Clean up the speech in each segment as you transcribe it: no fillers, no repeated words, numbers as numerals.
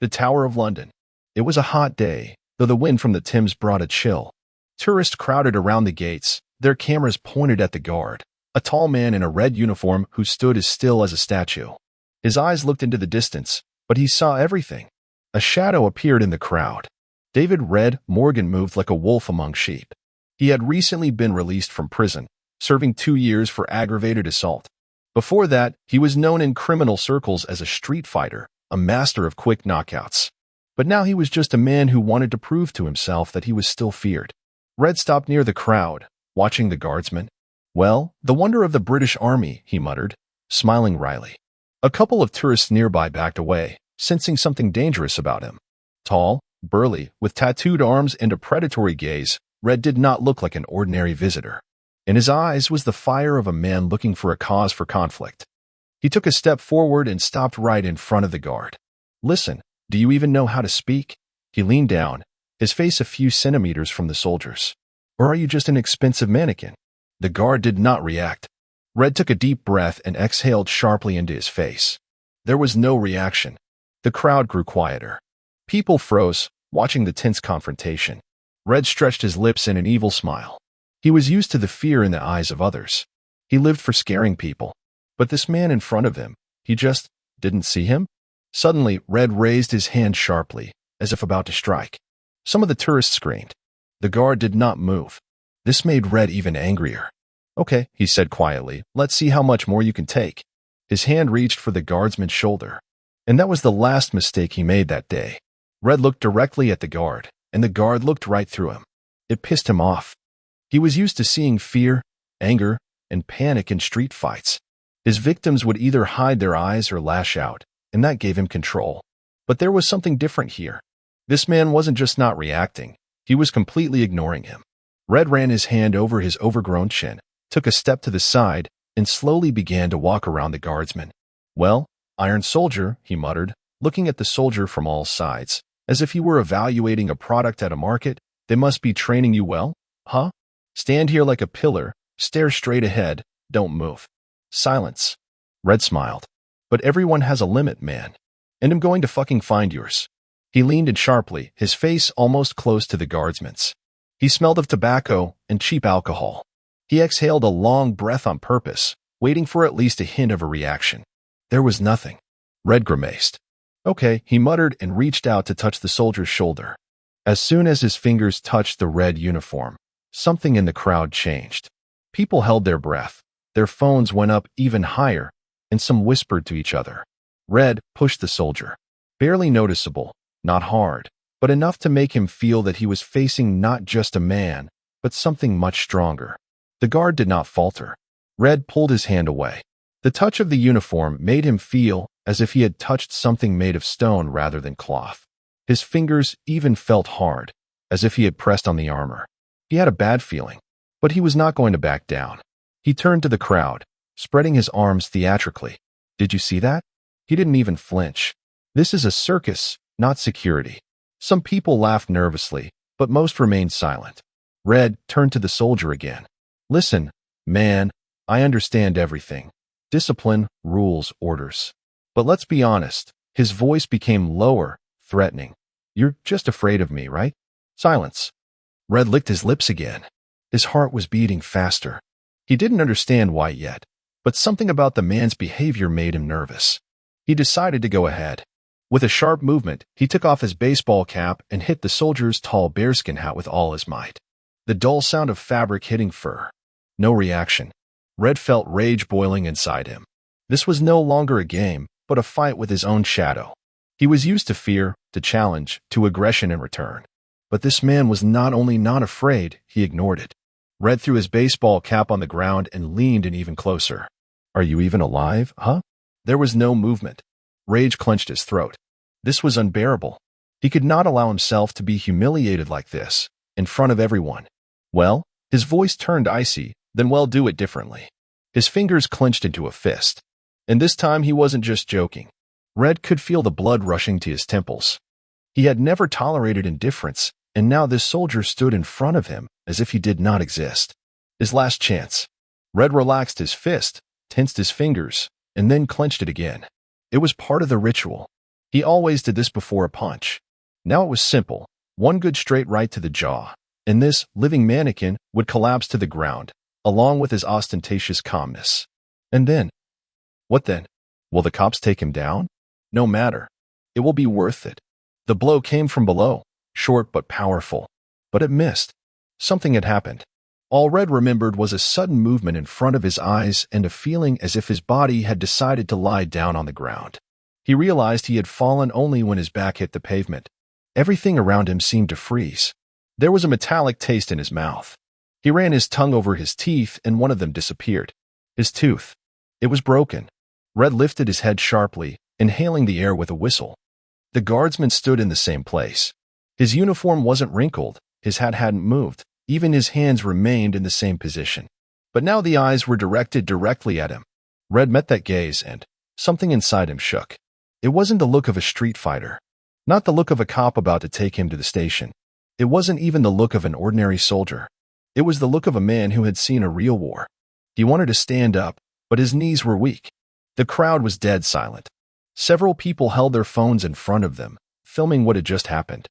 The Tower of London. It was a hot day, though the wind from the Thames brought a chill. Tourists crowded around the gates, their cameras pointed at the guard, a tall man in a red uniform who stood as still as a statue. His eyes looked into the distance, but he saw everything. A shadow appeared in the crowd. David Red Morgan moved like a wolf among sheep. He had recently been released from prison, serving 2 years for aggravated assault. Before that, he was known in criminal circles as a street fighter, a master of quick knockouts. But now he was just a man who wanted to prove to himself that he was still feared. Red stopped near the crowd, watching the guardsman. "Well, the wonder of the British Army," he muttered, smiling wryly. A couple of tourists nearby backed away, sensing something dangerous about him. Tall, burly, with tattooed arms and a predatory gaze, Red did not look like an ordinary visitor. In his eyes was the fire of a man looking for a cause for conflict. He took a step forward and stopped right in front of the guard. "Listen, do you even know how to speak?" He leaned down, his face a few centimeters from the soldiers. "Or are you just an expensive mannequin?" The guard did not react. Red took a deep breath and exhaled sharply into his face. There was no reaction. The crowd grew quieter. People froze, watching the tense confrontation. Red stretched his lips in an evil smile. He was used to the fear in the eyes of others. He lived for scaring people. But this man in front of him, he just didn't see him? Suddenly, Red raised his hand sharply, as if about to strike. Some of the tourists screamed. The guard did not move. This made Red even angrier. "Okay," he said quietly, "let's see how much more you can take." His hand reached for the guardsman's shoulder. And that was the last mistake he made that day. Red looked directly at the guard, and the guard looked right through him. It pissed him off. He was used to seeing fear, anger, and panic in street fights. His victims would either hide their eyes or lash out, and that gave him control. But there was something different here. This man wasn't just not reacting, he was completely ignoring him. Red ran his hand over his overgrown chin, took a step to the side, and slowly began to walk around the guardsman. "Well, Iron Soldier," he muttered, looking at the soldier from all sides, as if he were evaluating a product at a market. "They must be training you well, huh? Stand here like a pillar, stare straight ahead, don't move." Silence. Red smiled. "But everyone has a limit, man. And I'm going to fucking find yours." He leaned in sharply, his face almost close to the guardsman's. He smelled of tobacco and cheap alcohol. He exhaled a long breath on purpose, waiting for at least a hint of a reaction. There was nothing. Red grimaced. "Okay," he muttered and reached out to touch the soldier's shoulder. As soon as his fingers touched the red uniform, something in the crowd changed. People held their breath. Their phones went up even higher, and some whispered to each other. Red pushed the soldier. Barely noticeable, not hard, but enough to make him feel that he was facing not just a man, but something much stronger. The guard did not falter. Red pulled his hand away. The touch of the uniform made him feel as if he had touched something made of stone rather than cloth. His fingers even felt hard, as if he had pressed on the armor. He had a bad feeling, but he was not going to back down. He turned to the crowd, spreading his arms theatrically. "Did you see that?" He didn't even flinch. "This is a circus, not security." Some people laughed nervously, but most remained silent. Red turned to the soldier again. "Listen, man, I understand everything. Discipline, rules, orders. But let's be honest." His voice became lower, threatening. "You're just afraid of me, right?" Silence. Red licked his lips again. His heart was beating faster. He didn't understand why yet, but something about the man's behavior made him nervous. He decided to go ahead. With a sharp movement, he took off his baseball cap and hit the soldier's tall bearskin hat with all his might. The dull sound of fabric hitting fur. No reaction. Red felt rage boiling inside him. This was no longer a game, but a fight with his own shadow. He was used to fear, to challenge, to aggression in return. But this man was not only not afraid, he ignored it. Red threw his baseball cap on the ground and leaned in even closer. "Are you even alive, huh?" There was no movement. Rage clenched his throat. This was unbearable. He could not allow himself to be humiliated like this, in front of everyone. "Well," his voice turned icy, "then well, do it differently." His fingers clenched into a fist. And this time he wasn't just joking. Red could feel the blood rushing to his temples. He had never tolerated indifference, and now this soldier stood in front of him as if he did not exist. His last chance. Red relaxed his fist, tensed his fingers, and then clenched it again. It was part of the ritual. He always did this before a punch. Now it was simple. One good straight right to the jaw, and this living mannequin would collapse to the ground, along with his ostentatious calmness. And then? What then? Will the cops take him down? No matter. It will be worth it. The blow came from below, short but powerful. But it missed. Something had happened. All Red remembered was a sudden movement in front of his eyes and a feeling as if his body had decided to lie down on the ground. He realized he had fallen only when his back hit the pavement. Everything around him seemed to freeze. There was a metallic taste in his mouth. He ran his tongue over his teeth and one of them disappeared. His tooth. It was broken. Red lifted his head sharply, inhaling the air with a whistle. The guardsman stood in the same place. His uniform wasn't wrinkled, his hat hadn't moved, even his hands remained in the same position. But now the eyes were directed directly at him. Red met that gaze and something inside him shook. It wasn't the look of a street fighter. Not the look of a cop about to take him to the station. It wasn't even the look of an ordinary soldier. It was the look of a man who had seen a real war. He wanted to stand up, but his knees were weak. The crowd was dead silent. Several people held their phones in front of them, filming what had just happened.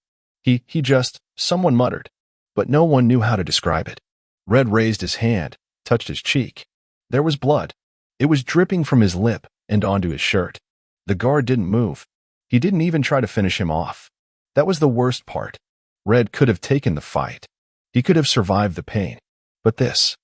Someone muttered, but no one knew how to describe it. Red raised his hand, touched his cheek. There was blood. It was dripping from his lip and onto his shirt. The guard didn't move. He didn't even try to finish him off. That was the worst part. Red could have taken the fight. He could have survived the pain. But this.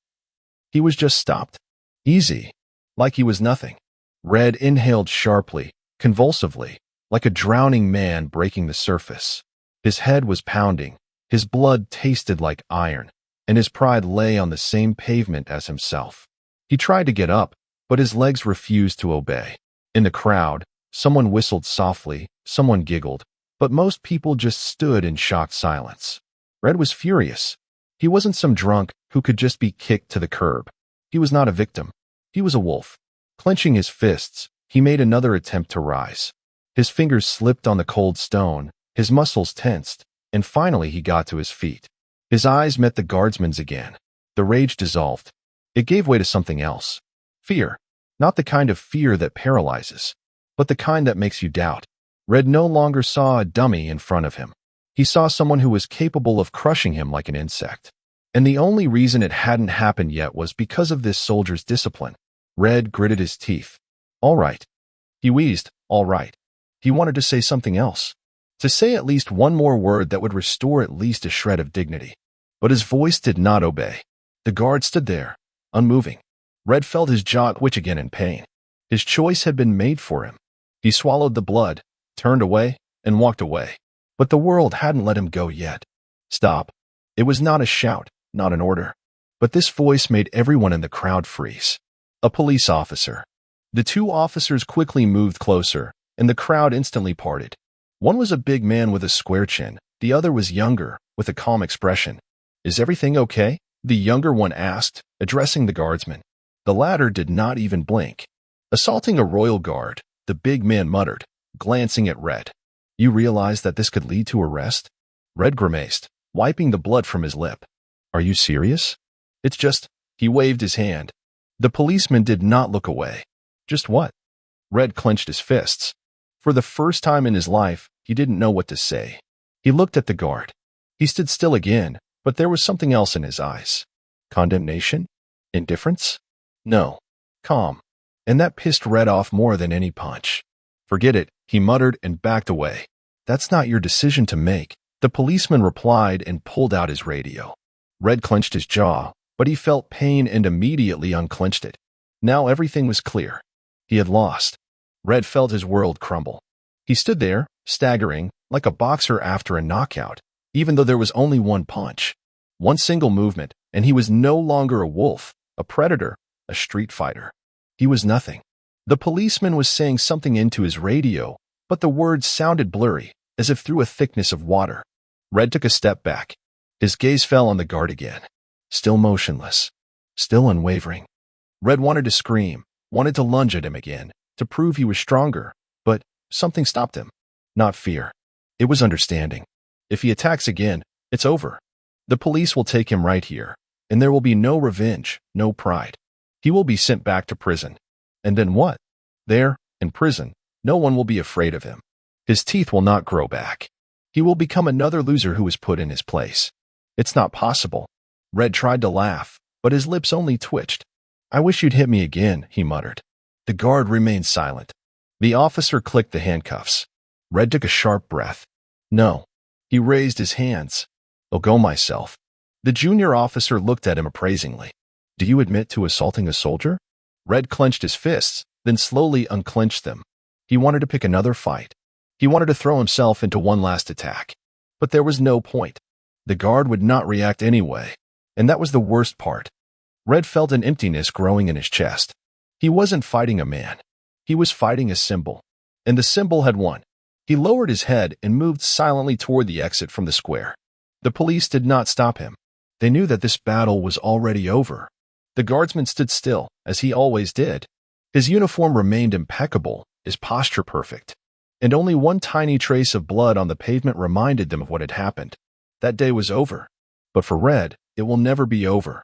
He was just stopped. Easy. Like he was nothing. Red inhaled sharply, convulsively, like a drowning man breaking the surface. His head was pounding, his blood tasted like iron, and his pride lay on the same pavement as himself. He tried to get up, but his legs refused to obey. In the crowd, someone whistled softly, someone giggled, but most people just stood in shocked silence. Red was furious. He wasn't some drunk who could just be kicked to the curb. He was not a victim. He was a wolf. Clenching his fists, he made another attempt to rise. His fingers slipped on the cold stone, his muscles tensed, and finally he got to his feet. His eyes met the guardsman's again. The rage dissolved. It gave way to something else. Fear. Not the kind of fear that paralyzes, but the kind that makes you doubt. Red no longer saw a dummy in front of him. He saw someone who was capable of crushing him like an insect. And the only reason it hadn't happened yet was because of this soldier's discipline. Red gritted his teeth. All right. He wheezed. All right. He wanted to say something else. To say at least one more word that would restore at least a shred of dignity. But his voice did not obey. The guard stood there, unmoving. Red felt his jaw twitch again in pain. His choice had been made for him. He swallowed the blood, turned away, and walked away. But the world hadn't let him go yet. Stop. It was not a shout, not an order. But this voice made everyone in the crowd freeze. A police officer. The two officers quickly moved closer, and the crowd instantly parted. One was a big man with a square chin. The other was younger, with a calm expression. Is everything okay? The younger one asked, addressing the guardsman. The latter did not even blink. Assaulting a royal guard, the big man muttered, glancing at Red. You realize that this could lead to arrest? Red grimaced, wiping the blood from his lip. Are you serious? It's just, he waved his hand. The policeman did not look away. Just what? Red clenched his fists. For the first time in his life, he didn't know what to say. He looked at the guard. He stood still again, but there was something else in his eyes. Condemnation? Indifference? No. Calm. And that pissed Red off more than any punch. Forget it, he muttered and backed away. That's not your decision to make, the policeman replied and pulled out his radio. Red clenched his jaw, but he felt pain and immediately unclenched it. Now everything was clear. He had lost. Red felt his world crumble. He stood there, staggering, like a boxer after a knockout, even though there was only one punch. One single movement, and he was no longer a wolf, a predator, a street fighter. He was nothing. The policeman was saying something into his radio, but the words sounded blurry, as if through a thickness of water. Red took a step back. His gaze fell on the guard again. Still motionless. Still unwavering. Red wanted to scream, wanted to lunge at him again, to prove he was stronger, but something stopped him. Not fear. It was understanding. If he attacks again, it's over. The police will take him right here, and there will be no revenge, no pride. He will be sent back to prison. And then what? There, in prison, no one will be afraid of him. His teeth will not grow back. He will become another loser who is put in his place. It's not possible. Red tried to laugh, but his lips only twitched. I wish you'd hit me again, he muttered. The guard remained silent. The officer clicked the handcuffs. Red took a sharp breath. No. He raised his hands. I'll go myself. The junior officer looked at him appraisingly. Do you admit to assaulting a soldier? Red clenched his fists, then slowly unclenched them. He wanted to pick another fight. He wanted to throw himself into one last attack. But there was no point. The guard would not react anyway, and that was the worst part. Red felt an emptiness growing in his chest. He wasn't fighting a man. He was fighting a symbol, and the symbol had won. He lowered his head and moved silently toward the exit from the square. The police did not stop him. They knew that this battle was already over. The guardsman stood still, as he always did. His uniform remained impeccable, his posture perfect, and only one tiny trace of blood on the pavement reminded them of what had happened. That day was over. But for Red, it will never be over.